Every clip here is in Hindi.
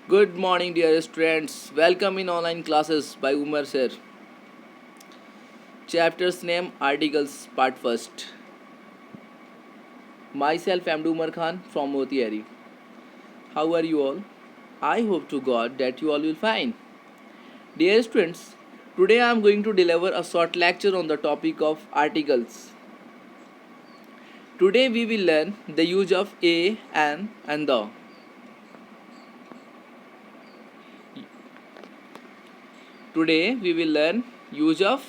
Good morning, dear students. Welcome in online classes by Umar sir. Chapter's name Articles Part First. Myself, Amdu Umar Khan from Motiari. How are you all? I hope to God that you all will fine. Dear students, today I am going to deliver a short lecture on the topic of articles. Today we will learn the use of a, an, and the. Today we will learn use of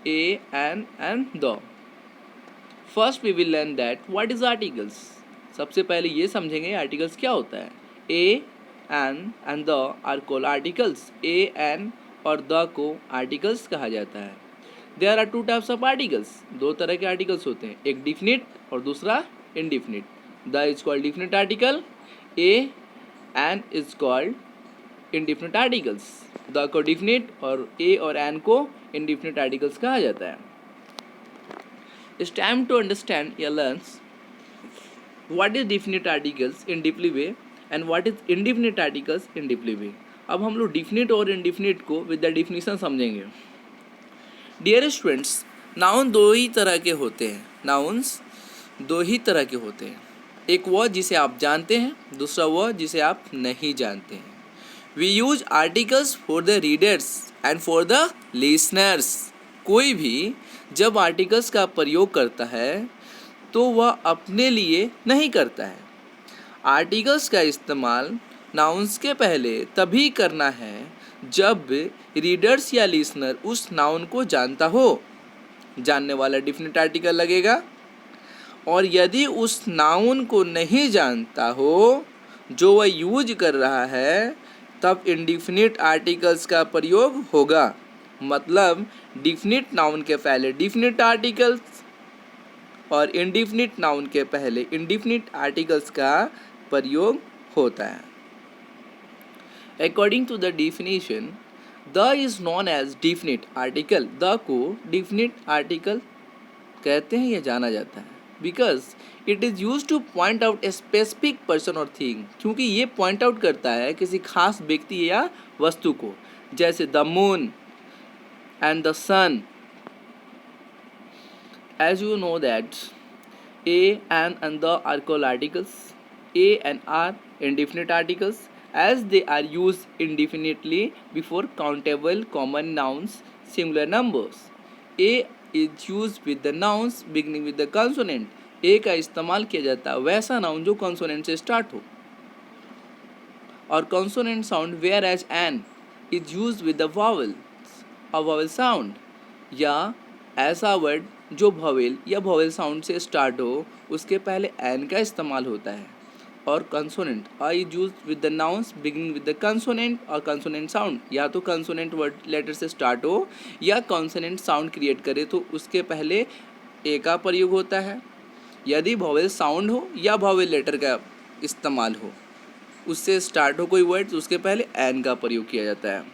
a, an, and the. First we will learn that what is articles. सबसे पहले ये समझेंगे आर्टिकल्स क्या होता है. A and the are call articles. A an और द को आर्टिकल्स कहा जाता है. There are two types of articles. दो तरह के आर्टिकल्स होते हैं, एक डिफिनिट और दूसरा indefinite. The is called definite article. A an is called indefinite articles. The को डिफिनिट और ए और एन को इनडिफिनिट आर्टिकल्स कहा जाता है. It's time to understand or learn what is definite articles in deeply way and what is indefinite articles in deeply way. अब हम लोग definite और indefinite को with the definition समझेंगे. Dear students, नाउन दो ही तरह के होते हैं. नाउन्स दो ही तरह के होते हैं. एक वह जिसे आप जानते हैं, दूसरा वह जिसे आप नहीं जानते हैं. We use articles for the readers and for the listeners. कोई भी जब आर्टिकल्स का प्रयोग करता है तो वह अपने लिए नहीं करता है. आर्टिकल्स का इस्तेमाल नाउन्स के पहले तभी करना है जब रीडर्स या लिसनर उस नाउन को जानता हो. जानने वाला डिफिनिट आर्टिकल लगेगा. और यदि उस नाउन को नहीं जानता हो जो वह यूज कर रहा है तब इंडिफिनिट आर्टिकल्स का प्रयोग होगा. मतलब डिफिनिट नाउन के पहले डिफिनिट आर्टिकल्स और इनडिफिनिट नाउन के पहले इनडिफिनिट आर्टिकल्स का प्रयोग होता है. According to the definition, the is known as definite article. The को डिफिनिट आर्टिकल कहते हैं, यह जाना जाता है because it is use to point out a specific person और थिंग. क्योंकि ये पॉइंट आउट करता है किसी खास व्यक्ति या वस्तु को. जैसे the moon and the sun. As you know that a and the are called articles. A and are indefinite articles as they are used indefinitely before countable common nouns singular numbers. A is used with the nouns beginning with the consonant. A का इस्तेमाल किया जाता है वैसा नाउन जो कॉन्सोनेंट से स्टार्ट हो. और consonant sound where as an is use with the vowel a vowel sound. या ऐसा वर्ड जो वॉवेल या वॉवेल साउंड से स्टार्ट हो उसके पहले एन का इस्तेमाल होता है. और consonant I use with the nouns beginning with the consonant और कंसोनेंट साउंड. या तो कंसोनेंट वर्ड लेटर से स्टार्ट हो या कंसोनेंट साउंड क्रिएट करे तो उसके पहले ए का प्रयोग होता है. यदि वॉवेल साउंड हो या वॉवेल लेटर का इस्तेमाल हो उससे स्टार्ट हो कोई वर्ड तो उसके पहले एन का प्रयोग किया जाता है.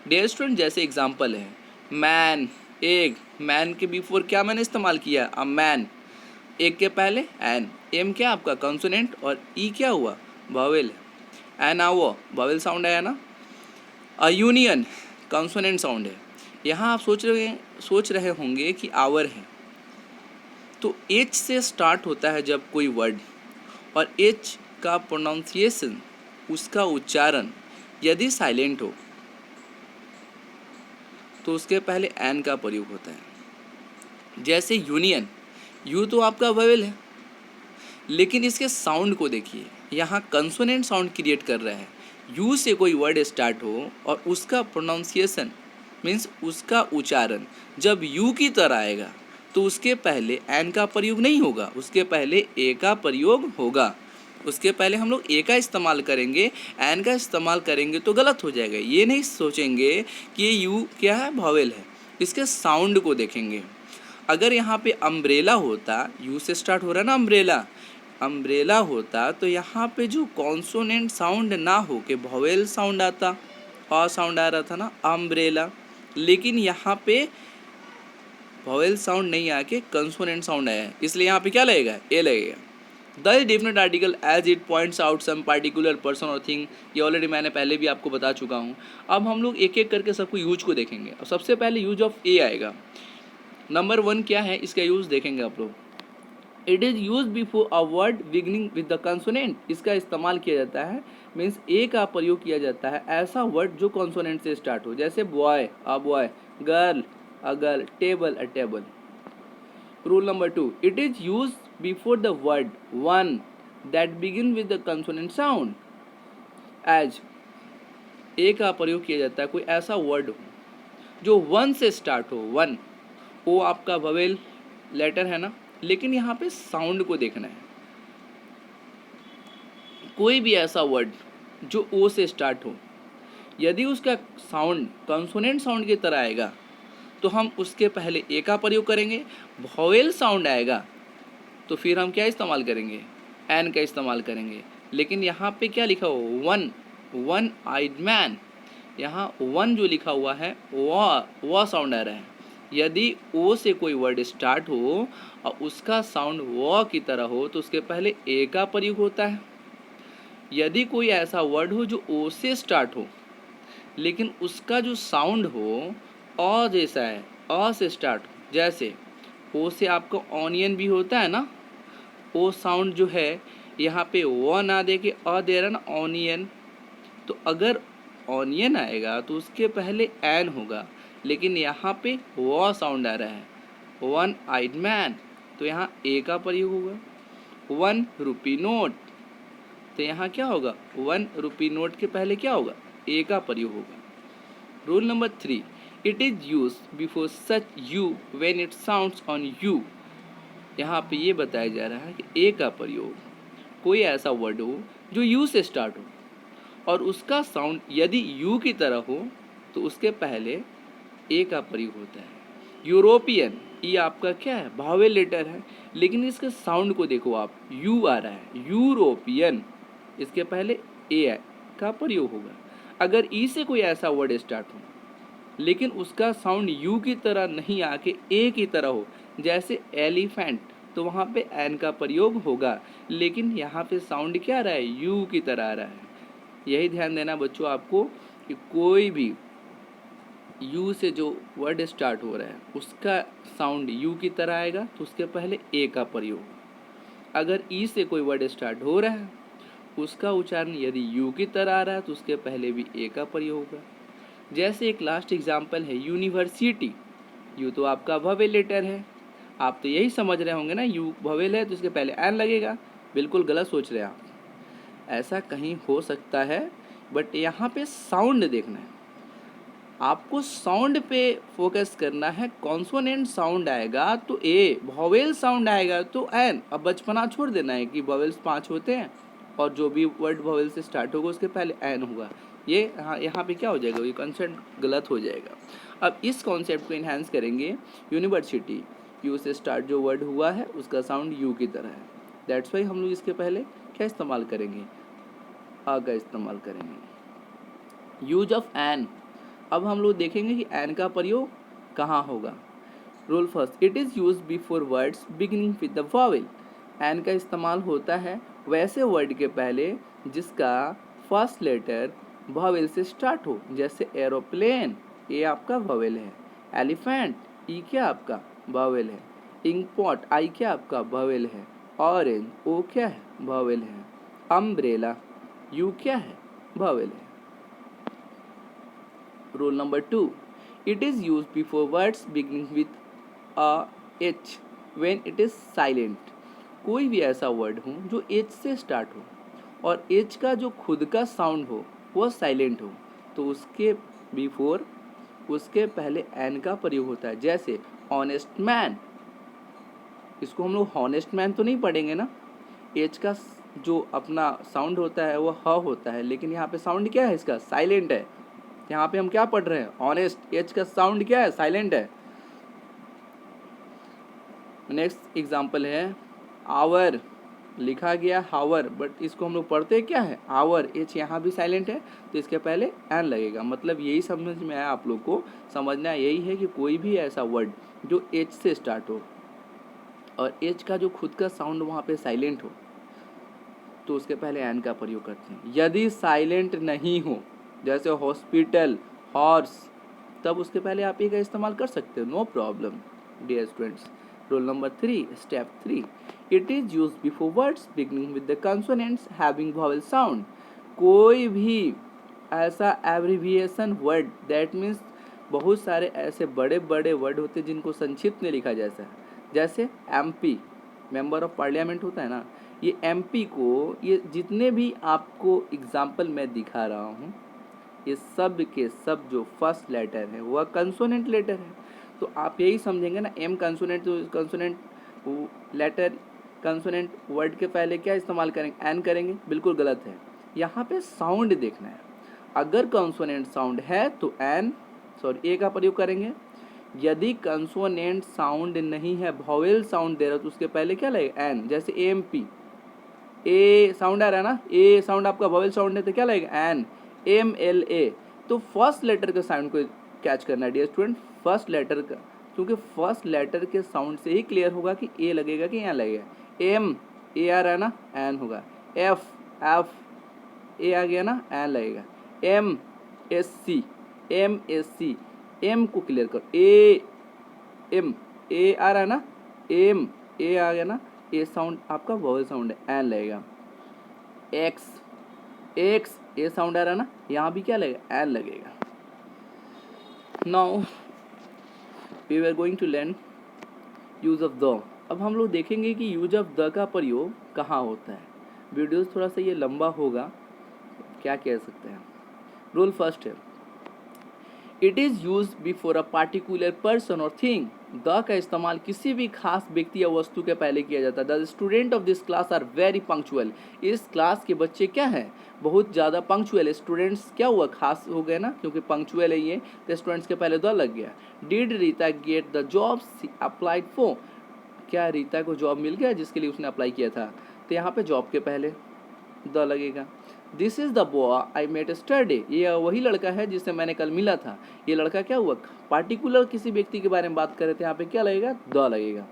डियर स्टूडेंट, जैसे एग्जांपल है मैन, एग. मैन के बिफोर क्या मैंने इस्तेमाल किया, अ मैन. एग के पहले एन. एम क्या आपका कंसोनेंट और ई क्या हुआ वॉवेल. एन आओ वॉवेल साउंड आया ना. अ यूनियन कंसोनेंट साउंड है. यहाँ आप सोच रहे होंगे कि आवर है तो एच से स्टार्ट होता है जब कोई वर्ड और एच का प्रोनाउंसिएशन उसका उच्चारण यदि साइलेंट हो तो उसके पहले एन का प्रयोग होता है. जैसे यूनियन, यू तो आपका वोवेल है लेकिन इसके साउंड को देखिए, यहाँ कंसोनेंट साउंड क्रिएट कर रहा है. यू से कोई वर्ड स्टार्ट हो और उसका प्रोनाउंसिएशन मीन्स उसका उच्चारण जब यू की तरह आएगा तो उसके पहले एन का प्रयोग नहीं होगा, उसके पहले ए का प्रयोग होगा. उसके पहले हम लोग ए का इस्तेमाल करेंगे, एन का इस्तेमाल करेंगे तो गलत हो जाएगा. ये नहीं सोचेंगे कि ये यू क्या है वॉवेल है, इसके साउंड को देखेंगे. अगर यहाँ पे अम्ब्रेला होता, यू से स्टार्ट हो रहा है ना अम्ब्रेला, अम्ब्रेला होता तो यहाँ पे जो कॉन्सोनेंट साउंड ना हो के वॉवेल साउंड आता, अ साउंड आ रहा था ना अम्ब्रेला. लेकिन यहाँ पे वॉवेल साउंड नहीं आके कंसोनेंट साउंड आया है इसलिए यहाँ पे क्या लगेगा, ए लगेगा. The is definite article as it points out some particular person और थिंग, ये ऑलरेडी मैंने पहले भी आपको बता चुका हूँ। अब हम लोग एक एक करके सबको यूज को देखेंगे। अब सबसे पहले यूज ऑफ ए आएगा। नंबर 1 क्या है, इसका यूज देखेंगे आप लोग। It is use before a word beginning with the consonant, इसका इस्तेमाल किया जाता है, मीन्स ए का प्रयोग किया जाता है ऐसा वर्ड जो कॉन्सोनेंट से स्टार्ट हो, जैसे boy a boy, girl a girl, table a table. Rule number 2, it is use before the word one that begin with the consonant sound, as a का प्रयोग किया जाता है कोई ऐसा वर्ड हो जो वन से स्टार्ट हो। वन, ओ आपका ववेल लेटर है ना, लेकिन यहाँ पे साउंड को देखना है। कोई भी ऐसा वर्ड जो ओ से स्टार्ट हो, यदि उसका साउंड कंसोनेंट साउंड की तरह आएगा तो हम उसके पहले ए का प्रयोग करेंगे। वोवेल साउंड आएगा तो फिर हम क्या इस्तेमाल करेंगे, एन का इस्तेमाल करेंगे। लेकिन यहाँ पे क्या लिखा हो, वन, वन आइड मैन, यहाँ वन जो लिखा हुआ है वह साउंड आ रहा है। यदि ओ से कोई वर्ड स्टार्ट हो और उसका साउंड व की तरह हो तो उसके पहले ए का प्रयोग होता है। यदि कोई ऐसा वर्ड हो जो ओ से स्टार्ट हो लेकिन उसका जो साउंड हो अ जैसा है, अ से स्टार्ट हो, जैसे ओ से आपका ऑनियन भी होता है ना, ओ साउंड जो है यहाँ पे व ना दे के अ दे रहा ना, ऑनियन, तो अगर ऑनियन आएगा तो उसके पहले एन होगा, लेकिन यहाँ पे व साउंड आ रहा है, वन आइड मैन, तो यहाँ ए का प्रयोग होगा। 1 रुपी नोट, तो यहाँ क्या होगा, 1 रुपी नोट के पहले क्या होगा, ए का प्रयोग होगा। Rule number 3, it is use before such you when it sounds on you, यहाँ पे ये बताया जा रहा है कि ए का प्रयोग कोई ऐसा वर्ड हो जो यू से स्टार्ट हो और उसका साउंड यदि यू की तरह हो तो उसके पहले ए का प्रयोग होता है। यूरोपियन, ये आपका क्या है, वावेल लेटर है, लेकिन इसके साउंड को देखो आप, यू आ रहा है, यूरोपियन, इसके पहले ए का प्रयोग होगा। अगर ई से कोई ऐसा वर्ड स्टार्ट हो लेकिन उसका साउंड यू की तरह नहीं आके ए की तरह हो, जैसे एलिफेंट, तो वहाँ पे एन का प्रयोग होगा, लेकिन यहाँ पे साउंड क्या आ रहा है, यू की तरह आ रहा है। यही ध्यान देना बच्चों आपको कि कोई भी यू से जो वर्ड स्टार्ट हो रहा है उसका साउंड यू की तरह आएगा तो उसके पहले ए का प्रयोग। अगर ई से कोई वर्ड स्टार्ट हो रहा है उसका उच्चारण यदि यू की तरह आ रहा है तो उसके पहले भी ए का प्रयोग होगा। जैसे एक लास्ट एग्जाम्पल है यूनिवर्सिटी, यू तो आपका ववेल लेटर है, आप तो यही समझ रहे होंगे ना, यू ववेल है तो इसके पहले एन लगेगा। बिल्कुल गलत सोच रहे हैं आप, ऐसा कहीं हो सकता है, बट यहाँ पे साउंड देखना है आपको, साउंड पे फोकस करना है। कॉन्सोनेंट साउंड आएगा तो ए, वोवेल साउंड आएगा तो एन। अब बचपना छोड़ देना है कि वोवेल्स 5 होते हैं और जो भी वर्ड वोवेल से स्टार्ट होगा उसके पहले एन होगा, ये यहाँ पे क्या हो जाएगा, ये कॉन्सेप्ट गलत हो जाएगा। अब इस कॉन्सेप्ट को इन्हांस करेंगे, यूनिवर्सिटी, यू से स्टार्ट जो वर्ड हुआ है उसका साउंड यू की तरह है, दैट्स वाई हम लोग इसके पहले क्या इस्तेमाल करेंगे, आ का इस्तेमाल करेंगे। यूज ऑफ एन, अब हम लोग देखेंगे कि एन का प्रयोग कहाँ होगा। Rule first, it is use before words beginning with the vowel, an का इस्तेमाल होता है वैसे वर्ड के पहले जिसका फर्स्ट लेटर वॉवेल से स्टार्ट हो, जैसे एरोप्लेन, ए आपका वॉवेल है, एलिफेंट, ई क्या आपका वॉवेल है, इंकपॉट, आई क्या आपका वॉवेल है, ऑरेंज, ओ क्या है वॉवेल है, अम्ब्रेला, यू क्या है वॉवेल है। Rule number 2, it is used before words beginning with a h when it is silent, कोई भी ऐसा वर्ड हो जो h से स्टार्ट हो और h का जो खुद का साउंड हो वो साइलेंट हो तो उसके बिफोर, उसके पहले n का प्रयोग होता है। जैसे ऑनेस्ट मैन, इसको हम लोग हॉनेस्ट मैन तो नहीं पढ़ेंगे ना, h का जो अपना साउंड होता है वो ह होता है, लेकिन यहाँ पे साउंड क्या है, इसका साइलेंट है। यहाँ पे हम क्या पढ़ रहे हैं, ऑनेस्ट, एच का साउंड क्या है, साइलेंट है। नेक्स्ट एग्जांपल है आवर, लिखा गया हावर, बट इसको हम लोग पढ़ते क्या है आवर, एच यहाँ भी साइलेंट है तो इसके पहले एन लगेगा। मतलब यही समझ में आया आप लोग को, समझना यही है कि कोई भी ऐसा वर्ड जो एच से स्टार्ट हो और एच का जो खुद का साउंड वहाँ पे साइलेंट हो, तो उसके पहले एन का प्रयोग करते हैं। यदि साइलेंट नहीं हो, जैसे हॉस्पिटल, हॉर्स, तब उसके पहले आप ए का इस्तेमाल कर सकते हो, no problem dear students. Rule number 3, step 3, it is use before words beginning with the consonants having vowel sound. कोई भी ऐसा एब्रिविएशन वर्ड, दैट मीन्स बहुत सारे ऐसे बड़े बड़े वर्ड होते हैं जिनको संक्षिप्त में लिखा जैसा है, जैसे एमपी, मेंबर ऑफ पार्लियामेंट होता है ना, ये एमपी को, ये जितने भी आपको एग्जाम्पल मैं दिखा रहा हूँ, ये सब के सब जो फर्स्ट लेटर है वह कंसोनेंट लेटर है। तो आप यही समझेंगे ना, एम कंसोनेंट, तो कंसोनेंट लेटर, कंसोनेंट वर्ड के पहले क्या इस्तेमाल करेंगे, एन करेंगे, बिल्कुल गलत है। यहाँ पे साउंड देखना है, अगर कंसोनेंट साउंड है तो एन, सॉरी ए का प्रयोग करेंगे। यदि कंसोनेंट साउंड नहीं है, वॉवेल साउंड दे रहा है, तो उसके पहले क्या लगेगा, एन। जैसे एम पी, ए साउंड आ रहा है ना, ए साउंड आपका वॉवेल साउंड है तो क्या लगेगा, एन। एम एल ए, तो फर्स्ट लेटर के साउंड को कैच करना है डियर स्टूडेंट, फर्स्ट लेटर का, क्योंकि फर्स्ट लेटर के साउंड से ही क्लियर होगा कि ए लगेगा कि यहाँ लगेगा। एम, ए आ रहा है ना, एन होगा। एफ, एफ, ए आ गया ना, एन लगेगा। M S C, M S C, M को क्लियर करो, ए एम, ए आ रहा है ना, एम, ए आ गया ना, ए साउंड आपका वॉवेल साउंड है, एन लगेगा। एक्स, एक्स, ए साउंड आ रहा है ना, यहाँ भी क्या लगेगा, एन लगेगा। Now we are going to learn use of the. अब हम लोग देखेंगे कि यूज ऑफ द का प्रयोग कहाँ होता है। वीडियोस थोड़ा सा ये लंबा होगा, क्या कह सकते हैं। रूल फर्स्ट है, it is use before a particular person और थिंग। द का इस्तेमाल किसी भी खास व्यक्ति या वस्तु के पहले किया जाता है। The student of this class are very punctual. इस क्लास के बच्चे क्या हैं, बहुत ज़्यादा पंक्चुअल है। स्टूडेंट्स क्या हुआ, खास हो गए ना, क्योंकि पंक्चुअल है ये, तो स्टूडेंट्स के पहले द लग गया। Did Rita get the job she applied for. क्या रीता को जॉब मिल गया जिसके लिए उसने अप्लाई किया था, तो यहाँ पे जॉब के पहले द लगेगा। This is the boy I met yesterday. ये वही लड़का है जिससे मैंने कल मिला था। ये लड़का क्या हुआ, पार्टिकुलर किसी व्यक्ति के बारे में बात कर रहे थे, यहाँ पे क्या लगेगा, द लगेगा।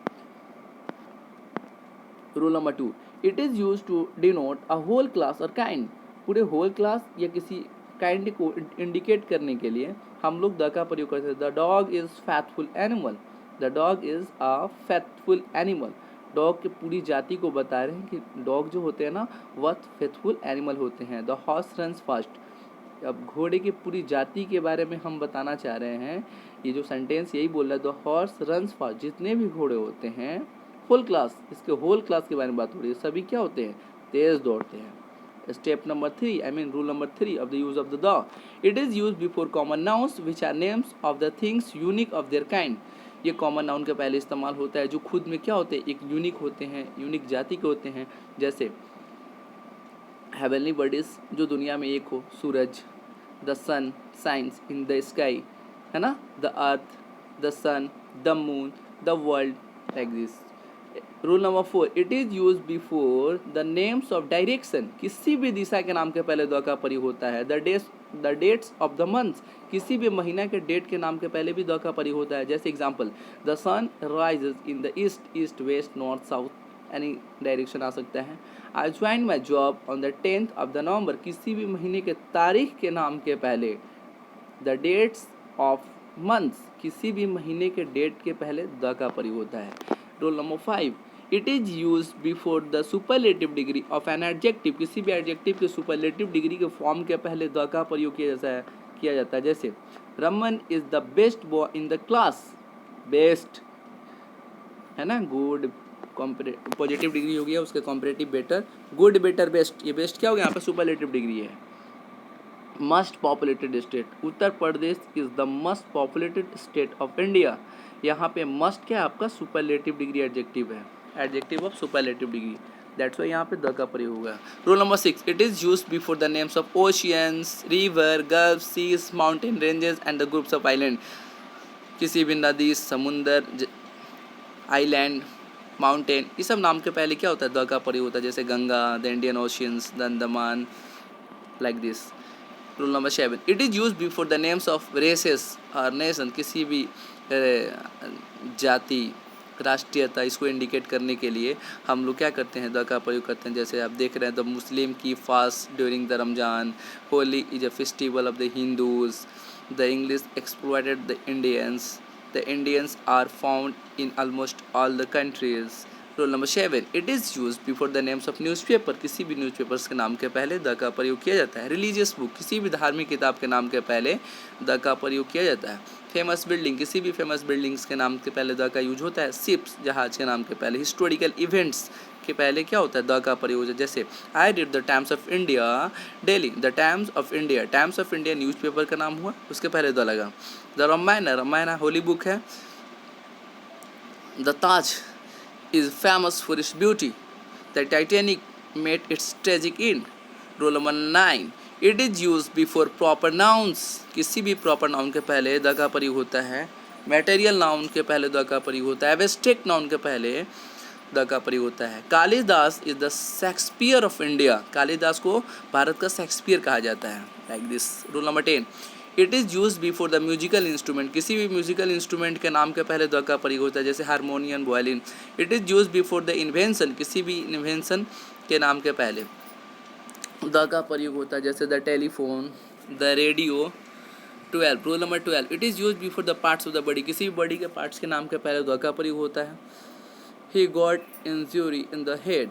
Rule number 2, it is use to denote a whole class और काइंड। पूरे होल क्लास या किसी काइंड को इंडिकेट करने के लिए हम लोग द का प्रयोग करते हैं। The dog is faithful animal. The dog is a faithful animal. Dog की पूरी जाति को बता रहे हैं कि डॉग जो होते हैं ना वह फेथफुल एनिमल होते हैं। The horse runs fast. अब घोड़े की पूरी जाति के बारे में हम बताना चाह रहे हैं। ये जो सेंटेंस यही बोल रहा है, द हॉर्स रन्स फास्ट। जितने भी घोड़े होते हैं, होल क्लास, इसके होल क्लास के बारे में बात हो रही है, सभी क्या होते हैं, तेज दौड़ते हैं। Step number 3, I mean rule number 3 of the use of the. It is use before common nouns which are names of the things unique of their kind. ये कॉमन नाउन के पहले इस्तेमाल होता है जो खुद में क्या होते हैं, एक यूनिक होते हैं, यूनिक जाति के होते हैं। जैसे हेवनली बॉडीज, जो दुनिया में एक हो, सूरज, the sun shines in the sky, है ना, the earth, the sun, the moon, the world, like this. Rule number 4, it is use before the names of direction. किसी भी दिशा के नाम के पहले द का प्रयोग होता है। The dates of the months. किसी भी महीना के डेट के नाम के पहले भी द का प्रयोग होता है। जैसे example, the sun rises in the east, east west north south, any direction आ सकता है। I join my job on the 10th of the November. किसी भी महीने के तारीख के नाम के पहले, द डेट्स ऑफ मंथ्स, किसी भी महीने के डेट के पहले द का प्रयोग होता है। Rule number 5, it is use before the superlative degree of an adjective. किसी भी एडजेक्टिव के सुपरलेटिव डिग्री के फॉर्म के पहले द का प्रयोग किया जाता है। जैसे Raman is the best boy in the class. Best है ना, गुड पॉजिटिव डिग्री हो गया, उसके comparative better, good better best, ये बेस्ट क्या हो गया, यहाँ पे सुपरलेटिव डिग्री है। Must populated state, Uttar Pradesh is the must populated state of India. यहाँ पे मस्ट क्या है आपका, सुपरलेटिव डिग्री एडजेक्टिव है, adjective of superlative degree, that's why यहाँ पे द का प्रयोग होगा। Rule number 6, it is use before the names of oceans, river, gulf, seas, mountain ranges and the groups of island. किसी भी नदी, समुंदर, आइलैंड, माउंटेन, ये सब नाम के पहले क्या होता है, द का प्रयोग होता है। जैसे Ganga, the Indian oceans, the Andaman, like this. Rule number 7, it is use before the names of races और नेशन। किसी भी जाति, राष्ट्रीयता, इसको इंडिकेट करने के लिए हम लोग क्या करते हैं, द का प्रयोग करते हैं। जैसे आप देख रहे हैं, the Muslim keep fast during the Ramzan, Holi is a festival of the Hindus, the English exploited the Indians are found in almost all the countries. Rule number 7, it is use before the names of newspaper, किसी भी न्यूज़पेपर्स के नाम के पहले द का प्रयोग किया जाता है। रिलीजियस बुक, किसी भी धार्मिक किताब के नाम के पहले द का प्रयोग किया जाता है। फेमस बिल्डिंग, किसी भी फेमस बिल्डिंग्स के नाम के पहले द का यूज होता है। शिप्स, जहाज के नाम के पहले। हिस्टोरिकल इवेंट्स के पहले क्या होता है, द का प्रयोग होता है। जैसे I read the times of India daily, the times of India newspaper का नाम हुआ, उसके पहले द लगा। द रामायण होली बुक है। The Taj is famous for its beauty. The Titanic met its tragic end. Rule number 9. It is used before proper nouns. किसी भी proper noun के पहले द का प्रयोग होता है। Material noun के पहले द का प्रयोग होता है। Abstract noun के पहले द का प्रयोग होता है। Kalidas is the Shakespeare of India. Kalidas को भारत का शेक्सपियर कहा जाता है। Like this. Rule number 10. It is use before the musical instrument, किसी भी म्यूजिकल इंस्ट्रूमेंट के नाम के पहले द का प्रयोग होता है। जैसे harmonium, violin. It is use before the invention, किसी भी इन्वेंशन के नाम के पहले द का प्रयोग होता है। जैसे the telephone, the radio. 12, rule number 12, it is use before the parts of the body, किसी भी बॉडी के पार्ट्स के नाम के पहले द का प्रयोग होता है। He got injury in the head,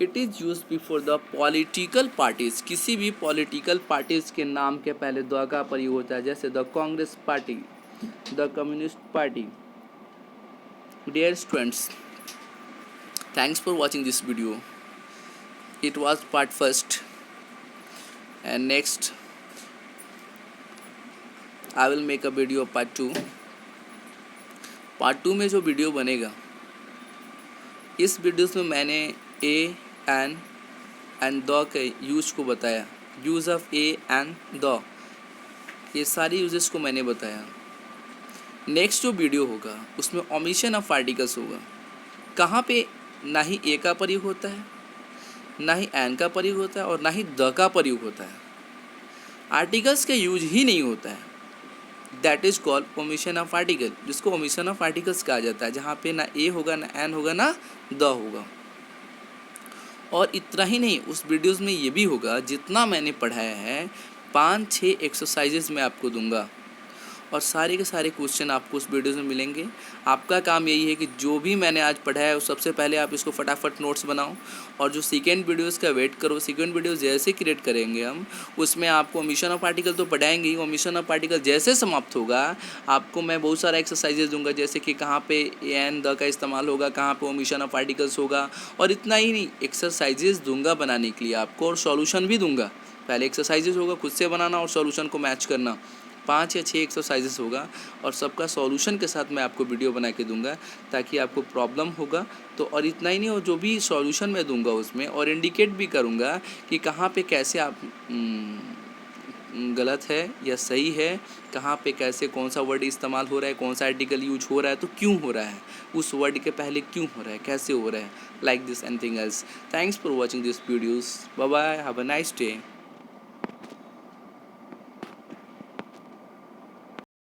it is use before the political parties, किसी भी पॉलिटिकल पार्टीज़ के नाम के पहले द का प्रयोग होता है। जैसे the Congress party, the communist party. Dear students, thanks for watching this video. It was part first, and next I will make a video part 2. Part 2 में जो वीडियो बनेगा, इस वीडियोस में मैंने ए एंड द के यूज को बताया, use of A and the, ये सारी यूजेस को मैंने बताया. नेक्स्ट जो वीडियो होगा उसमें ओमिशन ऑफ आर्टिकल्स होगा. कहाँ पे ना ही ए का प्रयोग होता है, ना ही एन का प्रयोग होता है और ना ही द का प्रयोग होता है. आर्टिकल्स का यूज ही नहीं होता है. That is called omission of article, जिसको ओमिशन ऑफ आर्टिकल्स कहा जाता है, जहाँ पे ना ए होगा, ना एन होगा, ना द होगा. और इतना ही नहीं, उस वीडियोस में ये भी होगा, जितना मैंने पढ़ाया है 5-6 एक्सरसाइजेज मैं आपको दूंगा और सारे के सारे क्वेश्चन आपको उस वीडियोस में मिलेंगे. आपका काम यही है कि जो भी मैंने आज पढ़ाया है सबसे पहले आप इसको फटाफट नोट्स बनाओ और जो सेकेंड वीडियोस का वेट करो. सेकेंड वीडियो जैसे क्रिएट करेंगे हम, उसमें आपको ओमिशन ऑफ आर्टिकल तो पढ़ाएंगे ही. ओमिशन ऑफ आर्टिकल जैसे समाप्त होगा आपको मैं बहुत सारा एक्सरसाइजेज दूंगा, जैसे कि कहाँ पे एन द का इस्तेमाल होगा, कहाँ पे ओमिशन ऑफ आर्टिकल्स होगा. और इतना ही नहीं, एक्सरसाइजेज दूंगा बनाने के लिए आपको और सॉल्यूशन भी दूंगा. पहले एक्सरसाइजेज होगा खुद से बनाना और सॉल्यूशन को मैच करना. 5 या 6 एक्सरसाइजेस होगा और सबका सॉल्यूशन के साथ मैं आपको वीडियो बना के दूंगा ताकि आपको प्रॉब्लम होगा तो. और इतना ही नहीं, और जो भी सॉल्यूशन मैं दूंगा उसमें और इंडिकेट भी करूंगा कि कहाँ पे कैसे आप गलत है या सही है, कहाँ पे कैसे कौन सा वर्ड इस्तेमाल हो रहा है, कौन सा आर्टिकल यूज हो रहा है, तो क्यों हो रहा है, उस वर्ड के पहले क्यों हो रहा है, कैसे हो रहा है, like this anything else. Thanks for watching this videos. Bye bye, have a nice day.